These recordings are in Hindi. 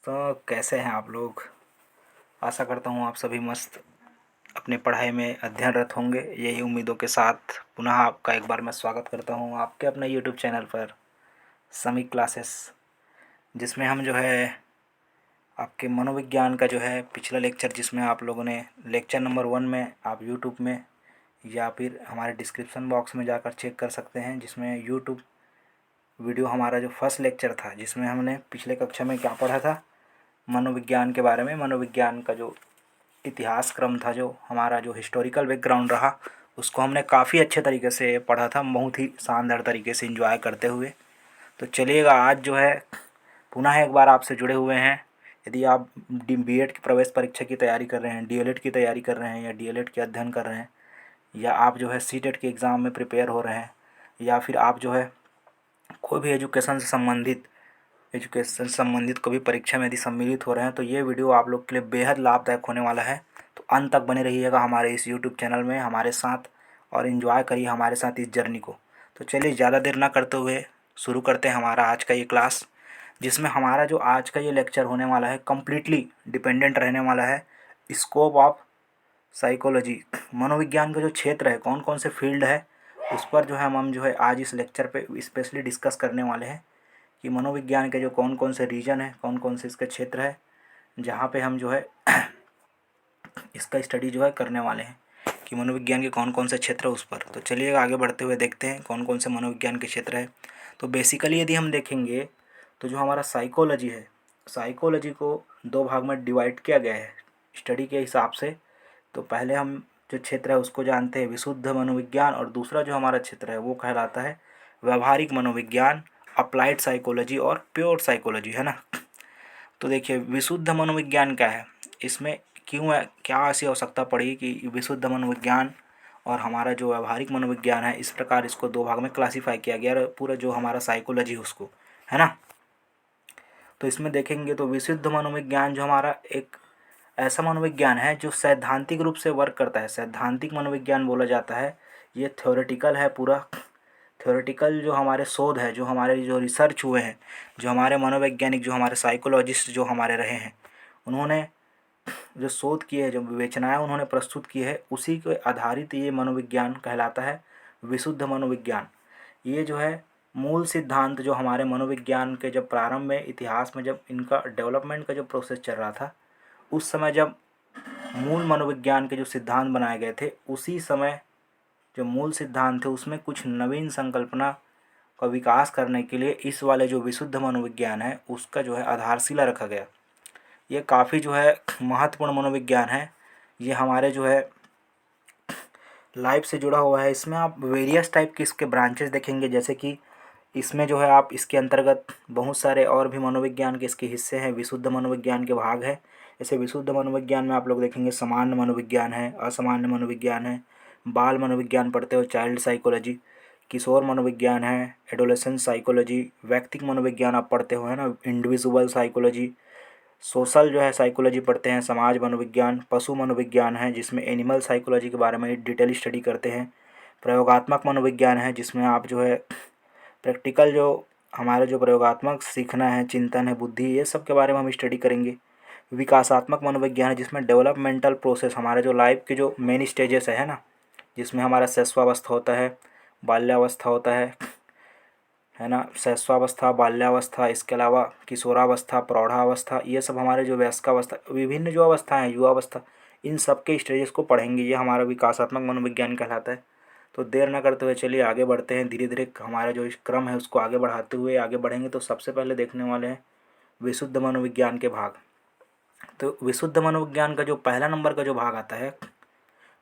तो कैसे हैं आप लोग। आशा करता हूँ आप सभी मस्त अपनी पढ़ाई में अध्ययनरत होंगे। यही उम्मीदों के साथ पुनः आपका एक बार मैं स्वागत करता हूँ आपके अपने यूट्यूब चैनल पर समी क्लासेस, जिसमें हम जो है आपके मनोविज्ञान का जो है पिछला लेक्चर, जिसमें आप लोगों ने लेक्चर नंबर 1 में आप यूट्यूब में या फिर हमारे डिस्क्रिप्शन बॉक्स में जाकर चेक कर सकते हैं, जिसमें यूट्यूब वीडियो हमारा जो फर्स्ट लेक्चर था, जिसमें हमने पिछले कक्षा में क्या पढ़ा था, मनोविज्ञान के बारे में। मनोविज्ञान का जो इतिहास क्रम था, जो हमारा जो हिस्टोरिकल बैकग्राउंड रहा, उसको हमने काफ़ी अच्छे तरीके से पढ़ा था, बहुत ही शानदार तरीके से एंजॉय करते हुए। तो चलिएगा, आज जो है पुनः एक बार आपसे जुड़े हुए हैं। यदि आप बीएड की प्रवेश परीक्षा की तैयारी कर रहे हैं, डीएलएड की तैयारी कर रहे हैं, या डीएलएड के अध्ययन कर रहे हैं, या आप जो है सीटेट के एग्ज़ाम में प्रिपेयर हो रहे हैं, या फिर आप जो है कोई भी एजुकेशन से संबंधित कोई भी परीक्षा में यदि सम्मिलित हो रहे हैं, तो ये वीडियो आप लोग के लिए बेहद लाभदायक होने वाला है। तो अंत तक बने रहिएगा हमारे इस यूट्यूब चैनल में हमारे साथ, और एंजॉय करिए हमारे साथ इस जर्नी को। तो चलिए ज़्यादा देर ना करते हुए शुरू करते हैं हमारा आज का ये क्लास, जिसमें हमारा जो आज का ये लेक्चर होने वाला है कम्प्लीटली डिपेंडेंट रहने वाला है स्कोप ऑफ साइकोलॉजी। मनोविज्ञान का जो क्षेत्र है, कौन कौन से फील्ड है, उस पर जो है हम जो है आज इस लेक्चर पे स्पेशली डिस्कस करने वाले हैं कि मनोविज्ञान के जो कौन कौन से रीजन है, कौन कौन से इसके क्षेत्र है, जहाँ पे हम जो है इसका स्टडी जो है करने वाले हैं कि मनोविज्ञान के कौन कौन से क्षेत्र है उस पर। तो चलिए आगे बढ़ते हुए देखते हैं कौन कौन से मनोविज्ञान के क्षेत्र है। तो बेसिकली यदि हम देखेंगे तो जो हमारा साइकोलॉजी है, साइकोलॉजी को 2 भाग में डिवाइड किया गया है स्टडी के हिसाब से। तो पहले हम जो क्षेत्र है उसको जानते हैं विशुद्ध मनोविज्ञान, और दूसरा जो हमारा क्षेत्र है वो कहलाता है व्यवहारिक मनोविज्ञान, अप्लाइड साइकोलॉजी और प्योर साइकोलॉजी, है ना। तो देखिए विशुद्ध मनोविज्ञान क्या है, इसमें क्यों है, क्या ऐसी आवश्यकता पड़ी कि विशुद्ध मनोविज्ञान और हमारा जो व्यवहारिक मनोविज्ञान है, इस प्रकार इसको 2 भाग में क्लासीफाई किया गया है पूरा जो हमारा साइकोलॉजी है उसको, है ना। तो इसमें देखेंगे तो विशुद्ध मनोविज्ञान जो हमारा एक ऐसा मनोविज्ञान है जो सैद्धांतिक रूप से वर्क करता है, सैद्धांतिक मनोविज्ञान बोला जाता है। ये थ्योरेटिकल है पूरा, थ्योरेटिकल जो हमारे शोध है, जो हमारे जो रिसर्च हुए हैं, जो हमारे मनोवैज्ञानिक, जो हमारे साइकोलॉजिस्ट जो हमारे रहे हैं, उन्होंने जो शोध किए हैं, जो विवेचनाएं उन्होंने प्रस्तुत की है, उसी के आधारित ये मनोविज्ञान कहलाता है विशुद्ध मनोविज्ञान। ये जो है मूल सिद्धांत जो हमारे मनोविज्ञान के जब प्रारंभ में इतिहास में जब इनका डेवलपमेंट का जो प्रोसेस चल रहा था, उस समय जब मूल मनोविज्ञान के जो सिद्धांत बनाए गए थे, उसी समय जो मूल सिद्धांत थे उसमें कुछ नवीन संकल्पना का विकास करने के लिए इस वाले जो विशुद्ध मनोविज्ञान है उसका जो है आधारशिला रखा गया। ये काफ़ी जो है महत्वपूर्ण मनोविज्ञान है। ये हमारे जो है लाइफ से जुड़ा हुआ है। इसमें आप वेरियस टाइप के इसके ब्रांचेस देखेंगे, जैसे कि इसमें जो है आप इसके अंतर्गत बहुत सारे और भी मनोविज्ञान के इसके हिस्से हैं, विशुद्ध मनोविज्ञान के भाग हैं। जैसे विशुद्ध मनोविज्ञान में आप लोग देखेंगे सामान्य मनोविज्ञान है, असामान्य मनोविज्ञान है, बाल मनोविज्ञान पढ़ते हो चाइल्ड साइकोलॉजी, किशोर मनोविज्ञान है, एडोलेसेंस साइकोलॉजी, व्यक्तिक मनोविज्ञान आप पढ़ते हो, है ना, इंडिविजुअल साइकोलॉजी, सोशल जो है साइकोलॉजी पढ़ते हैं, समाज मनोविज्ञान, पशु मनोविज्ञान है जिसमें एनिमल साइकोलॉजी के बारे में डिटेल स्टडी करते हैं, प्रयोगात्मक मनोविज्ञान है जिसमें आप जो है प्रैक्टिकल जो हमारा जो प्रयोगात्मक सीखना है, चिंतन है, बुद्धि, ये सब के बारे में हम स्टडी करेंगे। विकासात्मक मनोविज्ञान है जिसमें डेवलपमेंटल प्रोसेस, हमारे जो लाइफ के जो मेन स्टेजेस है ना, जिसमें हमारा शैशवावस्था होता है, बाल्यावस्था होता है ना, शैशवावस्था, बाल्यावस्था, इसके अलावा किशोरावस्था, प्रौढ़ावस्था, ये सब हमारे जो वयस्कावस्था, विभिन्न जो अवस्थाएँ हैं, युवावस्था, इन सब के स्टेजेस को पढ़ेंगे। ये हमारा विकासात्मक मनोविज्ञान कहलाता है। तो देर न करते हुए चलिए आगे बढ़ते हैं, धीरे धीरे हमारा जो इस क्रम है उसको आगे बढ़ाते हुए आगे बढ़ेंगे। तो सबसे पहले देखने वाले हैं विशुद्ध मनोविज्ञान के भाग। तो विशुद्ध मनोविज्ञान का जो पहला नंबर का जो भाग आता है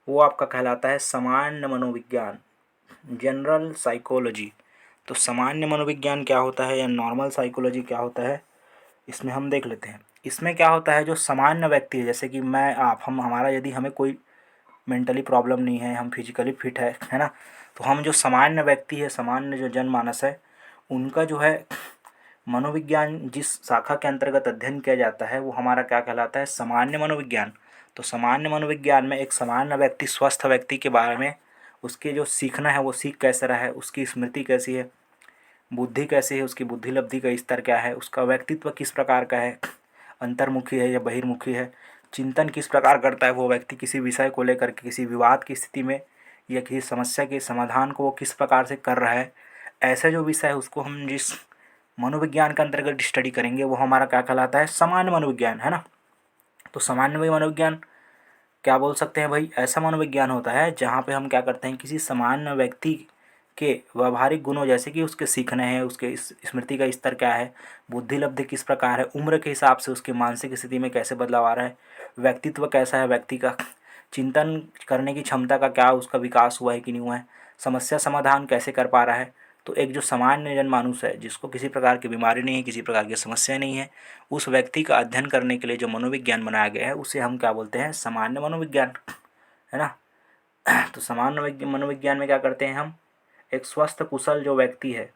वो आपका कहलाता है सामान्य मनोविज्ञान, जनरल साइकोलॉजी। तो सामान्य मनोविज्ञान क्या होता है या नॉर्मल साइकोलॉजी क्या होता है, इसमें हम देख लेते हैं। इसमें क्या होता है, जो सामान्य व्यक्ति है, जैसे कि मैं आप, हम, हमारा यदि हमें कोई मेंटली प्रॉब्लम नहीं है, हम फिजिकली फिट है ना, तो हम जो सामान्य व्यक्ति है, सामान्य जो जनमानस है, उनका जो है मनोविज्ञान जिस शाखा के अंतर्गत अध्ययन किया जाता है वो हमारा क्या कहलाता है, सामान्य मनोविज्ञान। तो सामान्य मनोविज्ञान में एक सामान्य व्यक्ति, स्वस्थ व्यक्ति के बारे में, उसके जो सीखना है वो सीख कैसे रहा है, उसकी स्मृति कैसी है, बुद्धि कैसी है, उसकी बुद्धि लब्धि का स्तर क्या है, उसका व्यक्तित्व किस प्रकार का है, अंतर्मुखी है या बहिर्मुखी है, चिंतन किस प्रकार करता है वो व्यक्ति किसी विषय को लेकर के, किसी विवाद की स्थिति में या किसी समस्या के समाधान को वो किस प्रकार से कर रहा है, ऐसा जो विषय है उसको हम जिस मनोविज्ञान के अंतर्गत स्टडी करेंगे वो हमारा क्या कहलाता है, सामान्य मनोविज्ञान, है ना। तो सामान्य मनोविज्ञान क्या बोल सकते हैं भाई, ऐसा मनोविज्ञान होता है जहाँ पे हम क्या करते हैं, किसी सामान्य व्यक्ति के व्यवहारिक गुणों जैसे कि उसके सीखने हैं, उसके स्मृति का स्तर क्या है, बुद्धि लब्धि किस प्रकार है, उम्र के हिसाब से उसकी मानसिक स्थिति में कैसे बदलाव आ रहा है, व्यक्तित्व कैसा है व्यक्ति का, चिंतन करने की क्षमता का क्या उसका विकास हुआ है कि नहीं हुआ है, समस्या समाधान कैसे कर पा रहा है। तो एक जो सामान्य जनमानुस है जिसको किसी प्रकार की बीमारी नहीं है, किसी प्रकार की समस्या नहीं है, उस व्यक्ति का अध्ययन करने के लिए जो मनोविज्ञान बनाया गया है उसे हम क्या बोलते हैं, सामान्य मनोविज्ञान, है ना। तो सामान्य मनोविज्ञान में क्या करते हैं हम, एक स्वस्थ कुशल जो व्यक्ति है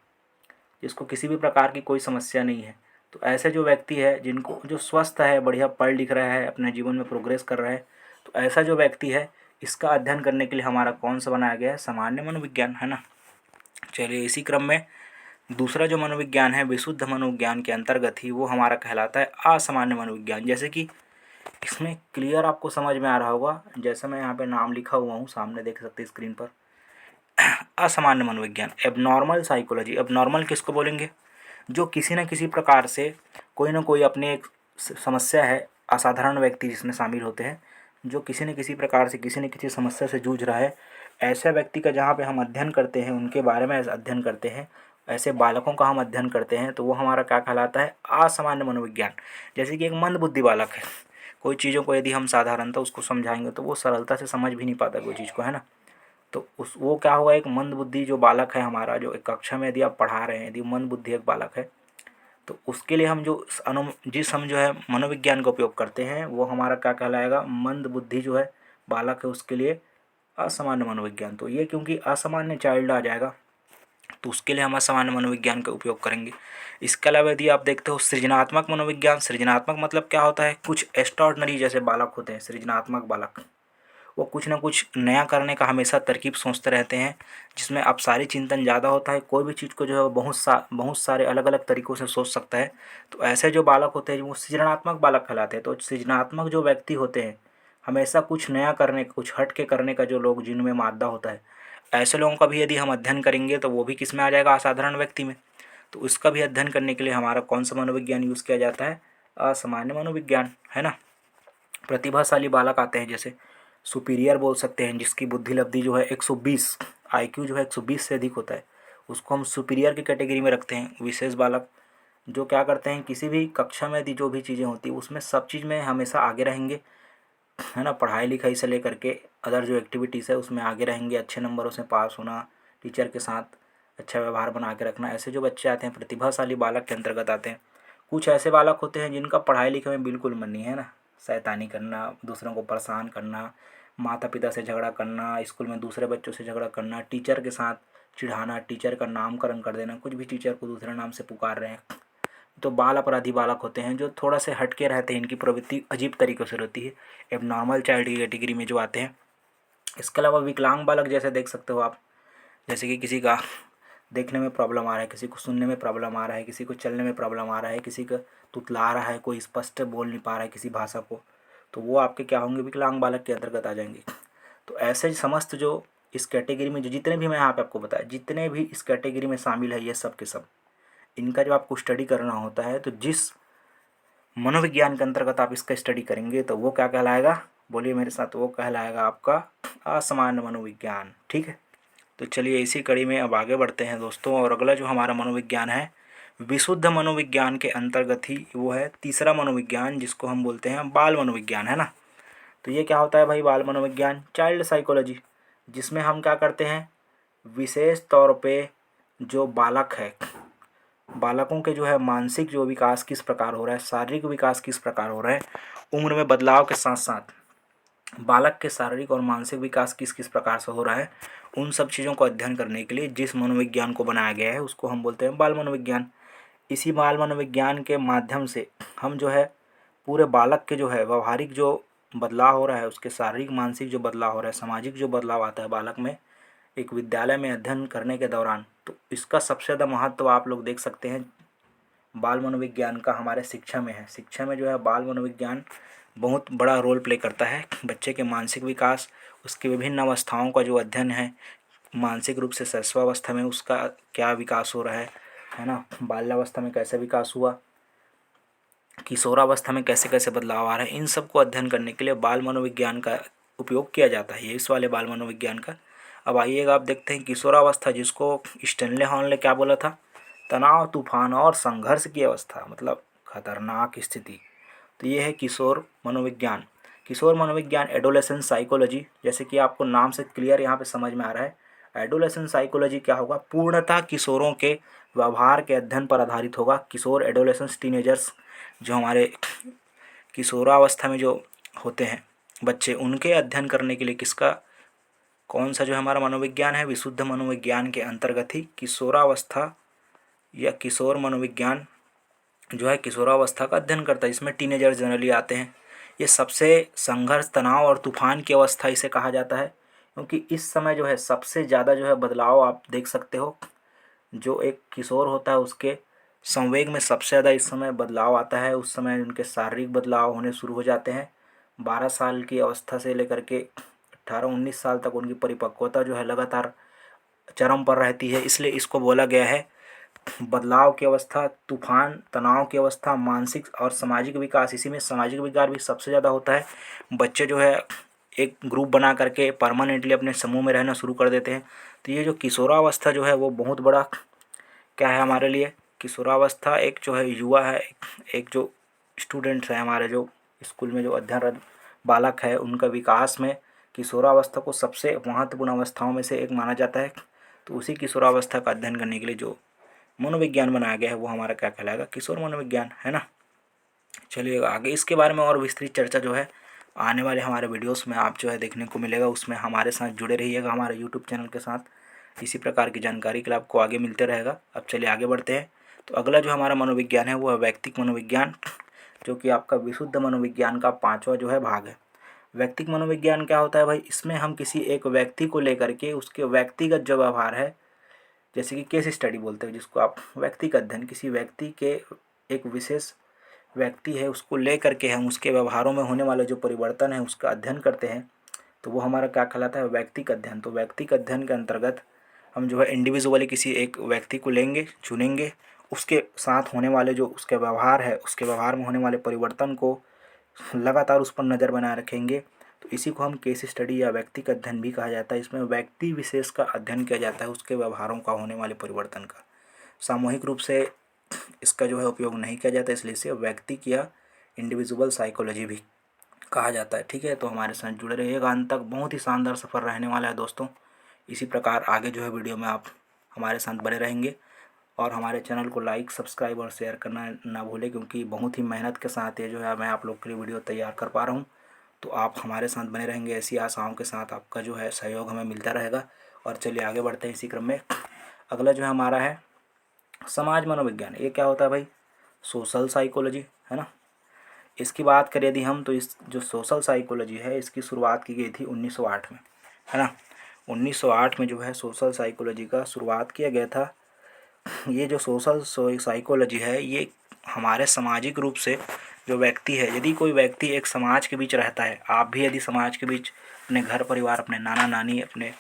जिसको किसी भी प्रकार की कोई समस्या नहीं है, तो ऐसे जो व्यक्ति है जिनको जो स्वस्थ है, बढ़िया पढ़ लिख रहा है, अपने जीवन में प्रोग्रेस कर रहा है, तो ऐसा जो व्यक्ति है इसका अध्ययन करने के लिए हमारा कौन सा बनाया गया है, सामान्य मनोविज्ञान, है ना। चलिए इसी क्रम में दूसरा जो मनोविज्ञान है विशुद्ध मनोविज्ञान के अंतर्गत ही वो हमारा कहलाता है असामान्य मनोविज्ञान। जैसे कि इसमें क्लियर आपको समझ में आ रहा होगा, जैसे मैं यहाँ पे नाम लिखा हुआ हूँ सामने देख सकते हैं स्क्रीन पर, असामान्य मनोविज्ञान, एबनॉर्मल साइकोलॉजी। एबनॉर्मल किसको बोलेंगे, जो किसी न किसी प्रकार से कोई ना कोई अपनी एक समस्या है, असाधारण व्यक्ति जिसमें शामिल होते हैं, जो किसी न किसी प्रकार से किसी न किसी समस्या से जूझ रहा है, ऐसे व्यक्ति का जहाँ पे हम अध्ययन करते हैं, उनके बारे में अध्ययन करते हैं, ऐसे बालकों का हम अध्ययन करते हैं, तो वो हमारा क्या कहलाता है, असामान्य मनोविज्ञान। जैसे कि एक मंदबुद्धि बालक है, कोई चीज़ों को यदि हम साधारणतः उसको समझाएंगे तो वो सरलता से समझ भी नहीं पाता कोई चीज़ को, है ना। तो उस वो क्या हुआ, एक मंदबुद्धि जो बालक है हमारा, जो एक कक्षा में यदि आप पढ़ा रहे हैं, यदि मंदबुद्धि एक बालक है, तो उसके लिए हम जो जिस हम जो है मनोविज्ञान का उपयोग करते हैं वो हमारा क्या कहलाएगा, मंदबुद्धि जो है बालक है उसके लिए असामान्य मनोविज्ञान। तो ये क्योंकि असामान्य चाइल्ड आ जाएगा तो उसके लिए हम असामान्य मनोविज्ञान का उपयोग करेंगे। इसके अलावा यदि आप देखते हो सृजनात्मक मनोविज्ञान, सृजनात्मक मतलब क्या होता है, कुछ एक्स्ट्राऑर्डिनरी जैसे बालक होते हैं सृजनात्मक बालक, वो कुछ ना कुछ नया करने का हमेशा तरकीब सोचते रहते हैं, जिसमें अपसारी चिंतन ज़्यादा होता है, कोई भी चीज़ को जो है वो बहुत सारे अलग अलग तरीक़ों से सोच सकता है। तो ऐसे जो बालक होते हैं वो सृजनात्मक बालक कहलाते हैं। तो सृजनात्मक जो व्यक्ति होते हैं, हमेशा कुछ नया करने का, कुछ हट के करने का जो लोग जिनमें मादा होता है, ऐसे लोगों का भी यदि हम अध्ययन करेंगे तो वो भी किस में आ जाएगा, असाधारण व्यक्ति में। तो उसका भी अध्ययन करने के लिए हमारा कौन सा मनोविज्ञान यूज़ किया जाता है, असामान्य मनोविज्ञान, है ना। प्रतिभाशाली बालक आते हैं, जैसे सुपीरियर बोल सकते हैं, जिसकी बुद्धि लब्धि जो है 120, आईक्यू जो है 120 से अधिक होता है, उसको हम सुपीरियर की कैटेगरी में रखते हैं। विशेष बालक जो क्या करते हैं, किसी भी कक्षा में यदि जो भी चीज़ें होती है उसमें सब चीज़ में हमेशा आगे रहेंगे, है ना। पढ़ाई लिखाई से लेकर के अदर जो एक्टिविटीज़ है उसमें आगे रहेंगे, अच्छे नंबरों से पास होना, टीचर के साथ अच्छा व्यवहार बना के रखना, ऐसे जो बच्चे आते हैं प्रतिभाशाली बालक के अंतर्गत आते हैं। कुछ ऐसे बालक होते हैं जिनका पढ़ाई लिखाई में बिल्कुल मन नहीं है ना, शैतानी करना, दूसरों को परेशान करना, माता पिता से झगड़ा करना, स्कूल में दूसरे बच्चों से झगड़ा करना, टीचर के साथ चिढ़ाना, टीचर का नामकरण कर देना, कुछ भी टीचर को दूसरे नाम से पुकार रहे हैं, तो बाल अपराधी बालक होते हैं जो थोड़ा से हटके रहते हैं, इनकी प्रवृत्ति अजीब तरीक़ों से रहती है, एबनॉर्मल चाइल्ड की कैटेगरी में जो आते हैं। इसके अलावा विकलांग बालक जैसे देख सकते हो आप, जैसे कि किसी का देखने में प्रॉब्लम आ रहा है, किसी को सुनने में प्रॉब्लम आ रहा है, किसी को चलने में प्रॉब्लम आ रहा है, किसी का तुतला रहा है, कोई स्पष्ट बोल नहीं पा रहा है किसी भाषा को, तो वो आपके क्या होंगे, विकलांग बालक के अंतर्गत आ जाएंगे। तो ऐसे समस्त जो इस कैटेगरी में जो जितने भी मैं यहाँ पे आपको बताया, जितने भी इस कैटेगरी में शामिल है ये सब के सब, इनका जब आपको स्टडी करना होता है तो जिस मनोविज्ञान के अंतर्गत आप इसका स्टडी करेंगे तो वो क्या कहलाएगा, बोलिए मेरे साथ, वो कहलाएगा आपका असामान्य मनोविज्ञान। ठीक है, तो चलिए इसी कड़ी में अब आगे बढ़ते हैं दोस्तों, और अगला जो हमारा मनोविज्ञान है विशुद्ध मनोविज्ञान के अंतर्गत ही वो है तीसरा मनोविज्ञान, जिसको हम बोलते हैं बाल मनोविज्ञान, है ना। तो ये क्या होता है भाई, बाल मनोविज्ञान, चाइल्ड साइकोलॉजी, जिसमें हम क्या करते हैं, विशेष तौर पे जो बालक है, बालकों के जो है मानसिक जो विकास किस प्रकार हो रहा है, शारीरिक विकास किस प्रकार हो रहा है, उम्र में बदलाव के साथ साथ बालक के शारीरिक और मानसिक विकास किस किस प्रकार से हो रहा है, उन सब चीज़ों को अध्ययन करने के लिए जिस मनोविज्ञान को बनाया गया है उसको हम बोलते हैं बाल मनोविज्ञान। इसी बाल मनोविज्ञान के माध्यम से हम जो है पूरे बालक के जो है व्यवहारिक जो बदलाव हो रहा है, उसके शारीरिक मानसिक जो बदलाव हो रहा है, सामाजिक जो बदलाव आता है बालक में एक विद्यालय में अध्ययन करने के दौरान, तो इसका सबसे ज़्यादा महत्व आप लोग देख सकते हैं बाल मनोविज्ञान का हमारे शिक्षा में है। शिक्षा में जो है बाल मनोविज्ञान बहुत बड़ा रोल प्ले करता है। बच्चे के मानसिक विकास, उसकी विभिन्न अवस्थाओं का जो अध्ययन है, मानसिक रूप से शैशवावस्था में उसका क्या विकास हो रहा है ना, बाल्यावस्था में कैसे विकास हुआ, किशोरावस्था में कैसे कैसे बदलाव आ रहा है, इन सब को अध्ययन करने के लिए बाल मनोविज्ञान का उपयोग किया जाता है, ये इस वाले बाल मनोविज्ञान का। अब आइएगा, आप देखते हैं किशोरावस्था, जिसको स्टेनले हॉल ने क्या बोला था, तनाव, तूफान और संघर्ष की अवस्था, मतलब खतरनाक स्थिति। तो ये है किशोर मनोविज्ञान। किशोर मनोविज्ञान एडोलेसेंस साइकोलॉजी, जैसे कि आपको नाम से क्लियर यहाँ पे समझ में आ रहा है, एडोलेसेंस साइकोलॉजी क्या होगा, पूर्णतः किशोरों के व्यवहार के अध्ययन पर आधारित होगा। किशोर एडोलेसेंस टीनेजर्स, जो हमारे किशोरावस्था में जो होते हैं बच्चे, उनके अध्ययन करने के लिए किसका, कौन सा जो हमारा मनोविज्ञान है, विशुद्ध मनोविज्ञान के अंतर्गत ही किशोरावस्था या किशोर मनोविज्ञान जो है किशोरावस्था का अध्ययन करता है। इसमें टीनेजर जनरली आते हैं। ये सबसे संघर्ष, तनाव और तूफान की अवस्था इसे कहा जाता है, क्योंकि इस समय जो है सबसे ज़्यादा जो है बदलाव आप देख सकते हो। जो एक किशोर होता है उसके संवेग में सबसे ज़्यादा इस समय बदलाव आता है। उस समय उनके शारीरिक बदलाव होने शुरू हो जाते हैं। 12 साल की अवस्था से लेकर के 18-19 साल तक उनकी परिपक्वता जो है लगातार चरम पर रहती है। इसलिए इसको बोला गया है बदलाव की अवस्था, तूफान, तनाव की अवस्था, मानसिक और सामाजिक विकास। इसी में सामाजिक विकास भी सबसे ज़्यादा होता है। बच्चे जो है एक ग्रुप बना करके परमानेंटली अपने समूह में रहना शुरू कर देते हैं। तो ये जो किशोरावस्था जो है वो बहुत बड़ा क्या है हमारे लिए। किशोरावस्था एक जो है युवा है, एक जो स्टूडेंट्स है हमारे, जो स्कूल में जो अध्ययनरत बालक है, उनका विकास में किशोरावस्था को सबसे महत्वपूर्ण अवस्थाओं में से एक माना जाता है। तो उसी किशोरावस्था का अध्ययन करने के लिए जो मनोविज्ञान बनाया गया है वो हमारा क्या कहलाएगा, किशोर मनोविज्ञान, है ना। चलिए आगे इसके बारे में और विस्तृत चर्चा जो है आने वाले हमारे वीडियोस में आप जो है देखने को मिलेगा। उसमें हमारे साथ जुड़े रहिएगा, हमारे यूट्यूब चैनल के साथ। इसी प्रकार की जानकारी के लिए आपको आगे मिलते रहेगा। अब चलिए आगे बढ़ते हैं। तो अगला जो हमारा मनोविज्ञान है वो है व्यक्तिक मनोविज्ञान, जो कि आपका विशुद्ध मनोविज्ञान का 5वां जो है भाग है। व्यक्तिक मनोविज्ञान क्या होता है भाई, इसमें हम किसी एक व्यक्ति को लेकर के उसके व्यक्तिगत जो व्यवहार है, जैसे कि केस स्टडी बोलते हैं जिसको आप, व्यक्तिगत अध्ययन, किसी व्यक्ति के, एक विशेष व्यक्ति है उसको ले करके हम उसके व्यवहारों में होने वाले जो परिवर्तन है उसका अध्ययन करते हैं। तो वो हमारा क्या कहलाता है, व्यक्तिगत अध्ययन। तो व्यक्तिगत अध्ययन के अंतर्गत हम जो है इंडिविजुअली किसी एक व्यक्ति को लेंगे, चुनेंगे, उसके साथ होने वाले जो उसके व्यवहार है, उसके व्यवहार में होने वाले परिवर्तन को लगातार उस पर नज़र बनाए रखेंगे। तो इसी को हम केस स्टडी या व्यक्तिगत अध्ययन भी कहा जाता है। इसमें व्यक्ति विशेष का अध्ययन किया जाता है, उसके व्यवहारों का होने वाले परिवर्तन का। सामूहिक रूप से इसका जो है उपयोग नहीं किया जाता, इसलिए इसे व्यक्तिक या इंडिविजुअल साइकोलॉजी भी कहा जाता है। ठीक है, तो हमारे साथ जुड़े रहिएगा अंत तक, बहुत ही शानदार सफ़र रहने वाला है दोस्तों। इसी प्रकार आगे जो है वीडियो में आप हमारे साथ बने रहेंगे, और हमारे चैनल को लाइक, सब्सक्राइब और शेयर करना ना भूलें, क्योंकि बहुत ही मेहनत के साथ ये जो है मैं आप लोग के लिए वीडियो तैयार कर पा रहा हूँ। तो आप हमारे साथ बने रहेंगे, ऐसी आशाओं के साथ आपका जो है सहयोग हमें मिलता रहेगा। और चलिए आगे बढ़ते हैं इसी क्रम में। अगला जो है हमारा है समाज मनोविज्ञान। ये क्या होता है भाई, सोशल साइकोलॉजी, है ना। इसकी बात करें यदि हम, तो इस जो सोशल साइकोलॉजी है इसकी शुरुआत की गई थी 1908 में, है ना। 1908 में जो है सोशल साइकोलॉजी का शुरुआत किया गया था। ये जो सोशल साइकोलॉजी है ये हमारे सामाजिक रूप से जो व्यक्ति है, यदि कोई व्यक्ति एक समाज के बीच रहता है, आप भी यदि समाज के बीच अपने घर परिवार, अपने नाना नानी, अपने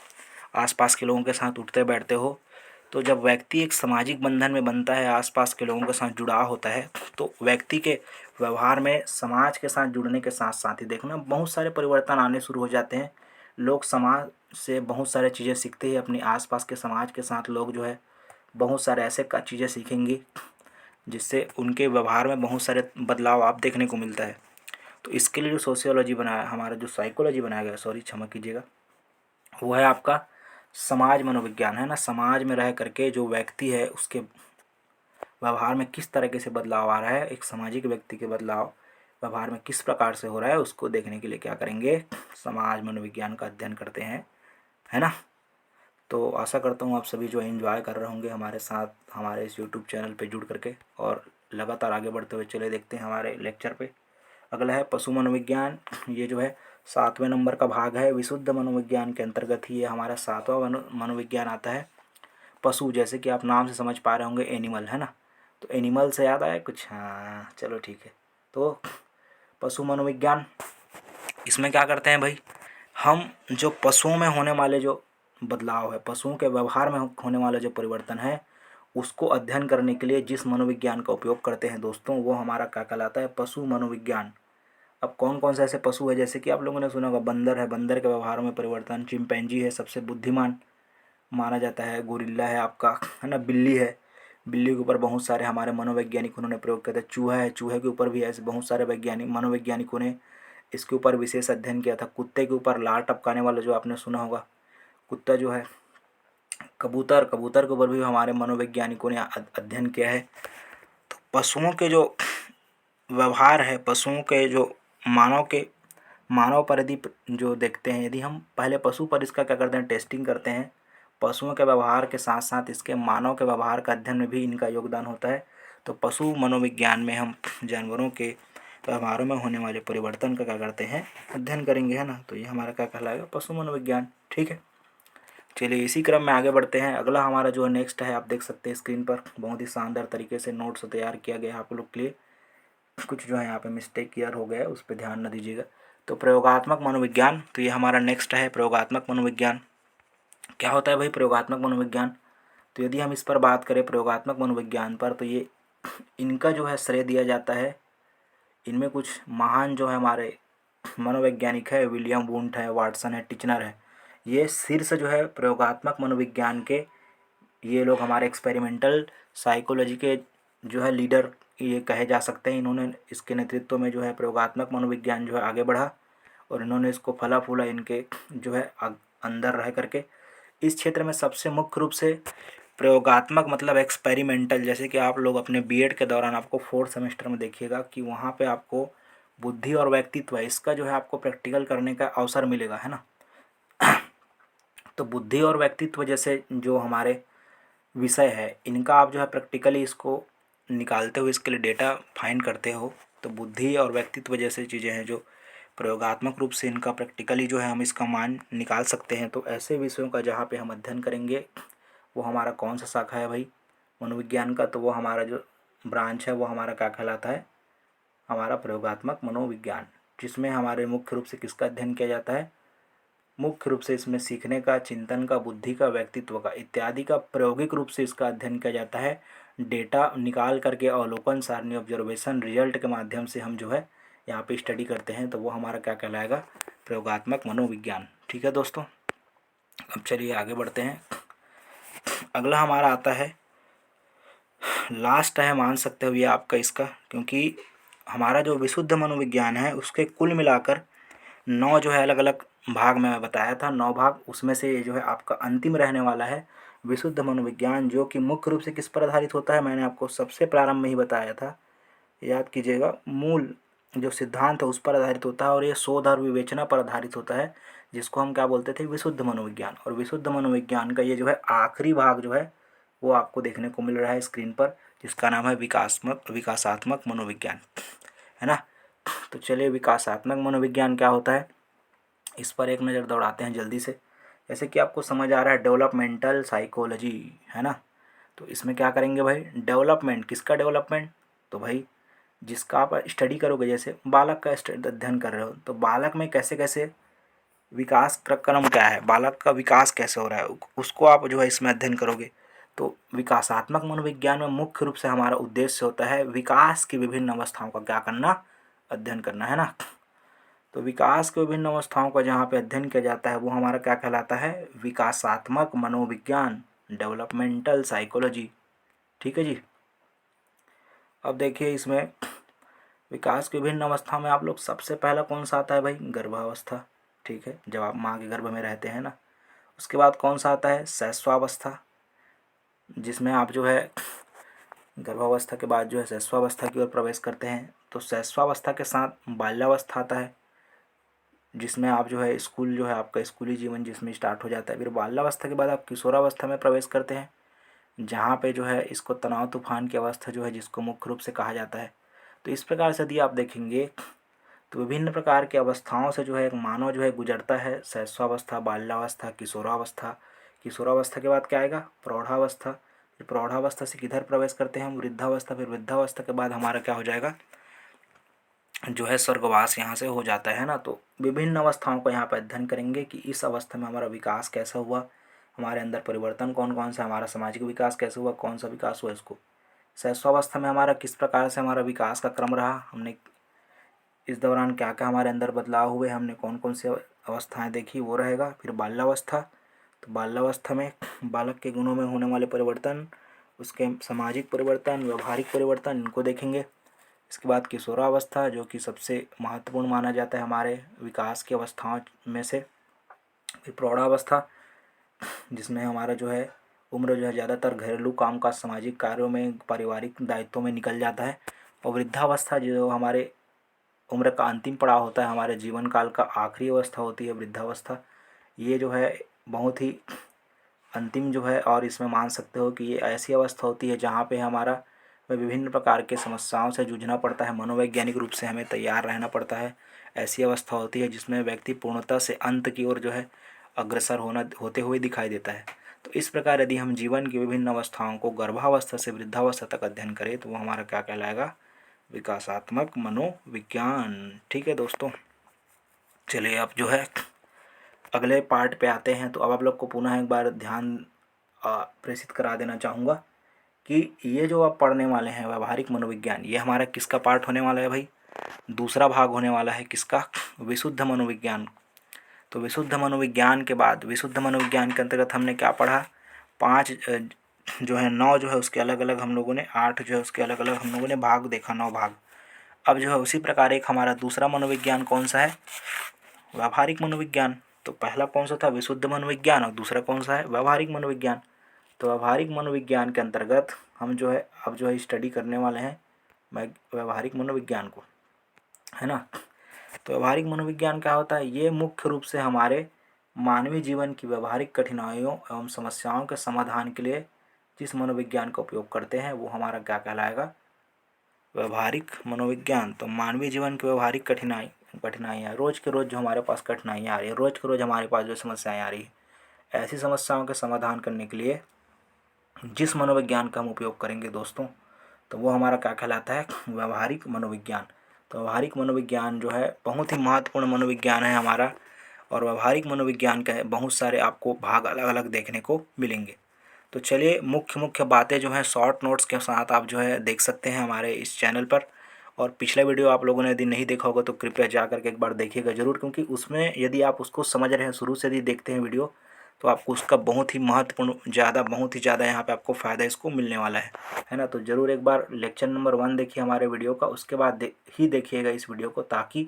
आसपास के लोगों के साथ उठते बैठते हो, तो जब व्यक्ति एक सामाजिक बंधन में बनता है, आसपास के लोगों के साथ जुड़ाव होता है, तो व्यक्ति के व्यवहार में समाज के साथ जुड़ने के साथ साथ ही देखना बहुत सारे परिवर्तन आने शुरू हो जाते हैं। लोग समाज से बहुत सारे चीज़ें सीखते हैं, अपनी आसपास के समाज के साथ लोग जो है बहुत सारे ऐसे का चीज़ें सीखेंगे जिससे उनके व्यवहार में बहुत सारे बदलाव आप देखने को मिलता है। तो इसके लिए जो सोशियोलॉजी बनाया, हमारा जो साइकोलॉजी बनाया गया, सॉरी क्षमा कीजिएगा, वो है आपका समाज मनोविज्ञान, है ना। समाज में रह करके जो व्यक्ति है उसके व्यवहार में किस तरीके से बदलाव आ रहा है, एक सामाजिक व्यक्ति के बदलाव व्यवहार में किस प्रकार से हो रहा है, उसको देखने के लिए क्या करेंगे, समाज मनोविज्ञान का अध्ययन करते हैं, है ना। तो आशा करता हूँ आप सभी जो एंजॉय कर रहे होंगे हमारे साथ, हमारे इस यूट्यूब चैनल पे जुड़ करके, और लगातार आगे बढ़ते हुए चले देखते हैं हमारे लेक्चर पे। अगला है पशु मनोविज्ञान। ये जो है 7वें नंबर का भाग है। विशुद्ध मनोविज्ञान के अंतर्गत ही ये हमारा 7वां मनोविज्ञान आता है। पशु, जैसे कि आप नाम से समझ पा रहे होंगे, एनिमल, है ना। तो एनिमल से याद आया कुछ? हाँ चलो ठीक है। तो पशु मनोविज्ञान, इसमें क्या करते हैं भाई, हम जो पशुओं में होने वाले जो बदलाव है, पशुओं के व्यवहार में होने वाले जो परिवर्तन है, उसको अध्ययन करने के लिए जिस मनोविज्ञान का उपयोग करते हैं दोस्तों, वो हमारा क्या कहलाता है? पशु मनोविज्ञान। अब कौन कौन से ऐसे पशु है, जैसे कि आप लोगों ने सुना होगा बंदर है, बंदर के व्यवहार में परिवर्तन, चिंपैंजी है सबसे बुद्धिमान माना जाता है, गोरिल्ला है आपका, है ना, बिल्ली है, बिल्ली के ऊपर बहुत सारे हमारे मनोवैज्ञानिक उन्होंने प्रयोग किया था, चूहा है, चूहे के ऊपर भी ऐसे बहुत सारे वैज्ञानिक मनोवैज्ञानिकों ने इसके ऊपर विशेष अध्ययन किया था। कुत्ते के ऊपर लार टपकाने वाला जो आपने सुना होगा, कुत्ता जो है, कबूतर, कबूतर के ऊपर भी हमारे मनोवैज्ञानिकों ने अध्ययन किया है। तो पशुओं के जो व्यवहार है, पशुओं के जो मानव पर यदि जो देखते हैं, यदि हम पहले पशु पर इसका क्या करते हैं, टेस्टिंग करते हैं, पशुओं के व्यवहार के साथ साथ इसके मानव के व्यवहार का अध्ययन में भी इनका योगदान होता है। तो पशु मनोविज्ञान में हम जानवरों के व्यवहारों में होने वाले परिवर्तन का क्या करते हैं, अध्ययन करेंगे, है ना। तो ये हमारा क्या कहलाएगा, पशु मनोविज्ञान। ठीक है, चलिए इसी क्रम में आगे बढ़ते हैं। अगला हमारा जो नेक्स्ट है, आप देख सकते हैं स्क्रीन पर बहुत ही शानदार तरीके से नोट्स तैयार किया गया है आप लोग के लिए। कुछ जो है यहाँ पे मिस्टेक क्लियर हो गया है, उस पर ध्यान न दीजिएगा। तो प्रयोगात्मक मनोविज्ञान, तो ये हमारा नेक्स्ट है प्रयोगात्मक मनोविज्ञान। क्या होता है भाई प्रयोगात्मक मनोविज्ञान? तो यदि हम इस पर बात करें प्रयोगात्मक मनोविज्ञान पर, तो ये इनका जो है श्रेय दिया जाता है, इनमें कुछ महान जो है हमारे मनोवैज्ञानिक है, विलियम वुंट है, वाटसन है, टिचनर है, ये शीर्ष जो है प्रयोगात्मक मनोविज्ञान के, ये लोग हमारे एक्सपेरिमेंटल साइकोलॉजी के जो है लीडर ये कहे जा सकते हैं। इन्होंने इसके नेतृत्व में जो है प्रयोगात्मक मनोविज्ञान जो है आगे बढ़ा, और इन्होंने इसको फला फूला इनके जो है अंदर रह करके। इस क्षेत्र में सबसे मुख्य रूप से प्रयोगात्मक मतलब एक्सपेरिमेंटल, जैसे कि आप लोग अपने बीएड के दौरान आपको 4th सेमेस्टर में देखिएगा कि वहाँ पे आपको बुद्धि और व्यक्तित्व, इसका जो है आपको प्रैक्टिकल करने का अवसर मिलेगा, है ना। तो बुद्धि और व्यक्तित्व जैसे जो हमारे विषय है, इनका आप जो है प्रैक्टिकली इसको निकालते हुए इसके लिए डेटा फाइंड करते हो। तो बुद्धि और व्यक्तित्व जैसे चीज़ें हैं जो प्रयोगात्मक रूप से इनका प्रैक्टिकली जो है हम इसका मान निकाल सकते हैं। तो ऐसे विषयों का जहाँ पे हम अध्ययन करेंगे, वो हमारा कौन सा शाखा है भाई मनोविज्ञान का? तो वो हमारा जो ब्रांच है वो हमारा क्या कहलाता है, हमारा प्रयोगात्मक मनोविज्ञान, जिसमें हमारे मुख्य रूप से किसका अध्ययन किया जाता है? मुख्य रूप से इसमें सीखने का, चिंतन का, बुद्धि का, व्यक्तित्व का इत्यादि का प्रायोगिक रूप से इसका अध्ययन किया जाता है। डेटा निकाल करके अवलोकन सारणी ऑब्जर्वेशन रिजल्ट के माध्यम से हम जो है यहाँ पे स्टडी करते हैं। तो वो हमारा क्या कहलाएगा, प्रयोगात्मक मनोविज्ञान। ठीक है दोस्तों, अब चलिए आगे बढ़ते हैं। अगला हमारा आता है, लास्ट है मान सकते हो ये आपका इसका, क्योंकि हमारा जो विशुद्ध मनोविज्ञान है उसके कुल मिलाकर 9 जो है अलग अलग भाग में बताया था, 9 भाग, उसमें से ये जो है आपका अंतिम रहने वाला है विशुद्ध मनोविज्ञान, जो कि मुख्य रूप से किस पर आधारित होता है, मैंने आपको सबसे प्रारंभ में ही बताया था, याद कीजिएगा। मूल जो सिद्धांत है उस पर आधारित होता है, और ये शोध और विवेचना पर आधारित होता है, जिसको हम क्या बोलते थे, विशुद्ध मनोविज्ञान। और विशुद्ध मनोविज्ञान का ये जो है आखिरी भाग जो है वो आपको देखने को मिल रहा है स्क्रीन पर, जिसका नाम है विकासात्मक मनोविज्ञान, है ना। तो चलिए विकासात्मक मनोविज्ञान क्या होता है, इस पर एक नज़र दौड़ाते हैं जल्दी से। जैसे कि आपको समझ आ रहा है डेवलपमेंटल साइकोलॉजी, है ना। तो इसमें क्या करेंगे भाई, डेवलपमेंट, किसका डेवलपमेंट? तो भाई जिसका आप स्टडी करोगे, जैसे बालक का अध्ययन कर रहे हो, तो बालक में कैसे कैसे विकास क्रम क्या है, बालक का विकास कैसे हो रहा है, उसको आप जो है इसमें अध्ययन करोगे। तो विकासात्मक मनोविज्ञान में मुख्य रूप से हमारा उद्देश्य होता है विकास की विभिन्न अवस्थाओं का क्या करना, अध्ययन करना, है ना। तो विकास के विभिन्न अवस्थाओं का जहाँ पे अध्ययन किया जाता है वो हमारा क्या कहलाता है, विकासात्मक मनोविज्ञान, डेवलपमेंटल साइकोलॉजी। ठीक है जी। अब देखिए इसमें विकास की विभिन्न अवस्था में आप लोग सबसे पहला कौन सा आता है भाई, गर्भावस्था। ठीक है, जब आप माँ के गर्भ में रहते हैं ना। उसके बाद कौन सा आता है, शैशवावस्था, जिसमें आप जो है गर्भावस्था के बाद जो है शैशवावस्था की ओर प्रवेश करते हैं। तो शैशवावस्था के साथ बाल्यावस्था आता है, जिसमें आप जो है स्कूल जो है आपका स्कूली जीवन जिसमें स्टार्ट हो जाता है। फिर बाल्यावस्था के बाद आप किशोरावस्था में प्रवेश करते हैं, जहाँ पे जो है इसको तनाव तूफान की अवस्था जो है जिसको मुख्य रूप से कहा जाता है। तो इस प्रकार से यदि आप देखेंगे तो विभिन्न प्रकार की अवस्थाओं से जो है एक मानव जो है गुजरता है, शैशवावस्था, बाल्यावस्था, किशोरावस्था। किशोरावस्था के बाद क्या आएगा, प्रौढ़ावस्था। फिर प्रौढ़ावस्था से किधर प्रवेश करते हैं हम, वृद्धावस्था। फिर वृद्धावस्था के बाद हमारा क्या हो जाएगा, जो है स्वर्गवास यहाँ से हो जाता है ना। तो विभिन्न अवस्थाओं को यहाँ पर अध्ययन करेंगे कि इस अवस्था में हमारा विकास कैसा हुआ, हमारे अंदर परिवर्तन कौन कौन सा, हमारा सामाजिक विकास कैसे हुआ, कौन सा विकास हुआ इसको। शैशवावस्था में हमारा किस प्रकार से हमारा विकास का क्रम रहा, हमने इस दौरान क्या क्या हमारे अंदर बदलाव हुए, हमने कौन कौन सी अवस्थाएं देखी, वो रहेगा। फिर बाल्यावस्था, तो बाल्यावस्था में बालक के गुणों में होने वाले परिवर्तन, उसके सामाजिक परिवर्तन, व्यवहारिक परिवर्तन, इनको देखेंगे। इसके बाद किशोरावस्था, जो कि सबसे महत्वपूर्ण माना जाता है हमारे विकास की अवस्थाओं में से। फिर प्रौढ़ावस्था, जिसमें हमारा जो है उम्र जो है ज़्यादातर घरेलू कामकाज, सामाजिक कार्यों में, पारिवारिक दायित्वों में निकल जाता है। और वृद्धावस्था, जो हमारे उम्र का अंतिम पड़ाव होता है, हमारे जीवन काल का आखिरी अवस्था होती है वृद्धावस्था। ये जो है बहुत ही अंतिम जो है, और इसमें मान सकते हो कि ये ऐसी अवस्था होती है जहाँ पे हमारा विभिन्न प्रकार के समस्याओं से जूझना पड़ता है, मनोवैज्ञानिक रूप से हमें तैयार रहना पड़ता है। ऐसी अवस्था होती है जिसमें व्यक्ति पूर्णतः से अंत की ओर जो है अग्रसर होते हुए दिखाई देता है। तो इस प्रकार यदि हम जीवन की विभिन्न अवस्थाओं को गर्भावस्था से वृद्धावस्था तक अध्ययन करें तो वो हमारा क्या कहलाएगा, विकासात्मक मनोविज्ञान। ठीक है दोस्तों, चलिए अब जो है अगले पार्ट पे आते हैं। तो अब आप लोग को पुनः एक बार ध्यान प्रेषित करा देना चाहूँगा कि ये जो आप पढ़ने वाले हैं व्यवहारिक मनोविज्ञान, ये हमारा किसका पार्ट होने वाला है भाई, दूसरा भाग होने वाला है। किसका, विशुद्ध मनोविज्ञान। तो विशुद्ध मनोविज्ञान के बाद, विशुद्ध मनोविज्ञान के अंतर्गत हमने क्या पढ़ा, 5 जो है 9 जो है उसके अलग अलग हम लोगों ने, 8 जो है उसके अलग अलग हम लोगों ने भाग देखा, 9 भाग। अब जो है उसी प्रकार एक हमारा दूसरा मनोविज्ञान कौन सा है, व्यावहारिक मनोविज्ञान। तो पहला कौन सा था, विशुद्ध मनोविज्ञान, और दूसरा कौन सा है, व्यावहारिक मनोविज्ञान। तो व्यावहारिक मनोविज्ञान के अंतर्गत हम जो है अब जो है स्टडी करने वाले हैं व्यावहारिक मनोविज्ञान को, है ना। तो व्यावहारिक मनोविज्ञान क्या होता है, ये मुख्य रूप से हमारे मानवीय जीवन की व्यावहारिक कठिनाइयों एवं समस्याओं के समाधान के लिए जिस मनोविज्ञान का उपयोग करते हैं वो हमारा क्या कहलाएगा, व्यवहारिक मनोविज्ञान। तो मानवीय जीवन की व्यवहारिक कठिनाइयाँ, रोज़ के रोज़ जो हमारे पास कठिनाइयाँ आ रही है, रोज़ के रोज़ हमारे पास जो समस्याएं आ रही है, ऐसी समस्याओं के समाधान करने के लिए जिस मनोविज्ञान का हम उपयोग करेंगे दोस्तों, तो वो हमारा क्या कहलाता है, व्यवहारिक मनोविज्ञान। तो व्यवहारिक मनोविज्ञान जो है बहुत ही महत्वपूर्ण मनोविज्ञान है हमारा, और व्यवहारिक मनोविज्ञान के बहुत सारे आपको भाग अलग अलग देखने को मिलेंगे। तो चलिए मुख्य मुख्य बातें जो हैं शॉर्ट नोट्स के साथ आप जो है देख सकते हैं हमारे इस चैनल पर। और पिछला वीडियो आप लोगों ने यदि नहीं देखा होगा तो कृपया जा करके एक बार देखिएगा ज़रूर, क्योंकि उसमें यदि आप उसको समझ रहे हैं, शुरू से यदि देखते हैं वीडियो, तो आपको उसका बहुत ही महत्वपूर्ण बहुत ही ज़्यादा यहाँ पे आपको फ़ायदा इसको मिलने वाला है ना। तो ज़रूर एक बार लेक्चर नंबर 1 देखिए हमारे वीडियो का, उसके बाद ही देखिएगा इस वीडियो को, ताकि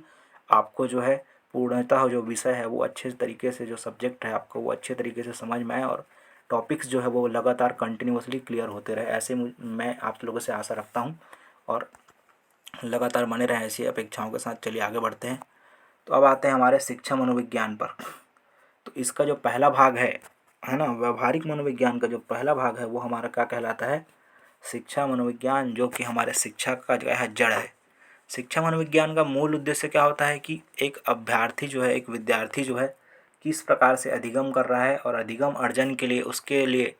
आपको जो है पूर्णतः जो विषय है वो अच्छे तरीके से, जो सब्जेक्ट है आपको वो अच्छे तरीके से समझ में आए, और टॉपिक्स जो है वो लगातार कंटिन्यूअसली क्लियर होते रहे, ऐसे मैं आप लोगों से आशा रखता हूँ, और लगातार बने रहें ऐसी अपेक्षाओं के साथ। चलिए आगे बढ़ते हैं। तो अब आते हैं हमारे शिक्षा मनोविज्ञान पर। तो इसका जो पहला भाग है ना, व्यवहारिक मनोविज्ञान का जो पहला भाग है वो हमारा क्या कहलाता है, शिक्षा मनोविज्ञान, जो कि हमारे शिक्षा का जो है जड़ है। शिक्षा मनोविज्ञान का मूल उद्देश्य क्या होता है कि एक अभ्यर्थी जो है, एक विद्यार्थी जो है, किस प्रकार से अधिगम कर रहा है, और अधिगम अर्जन के लिए उसके लिए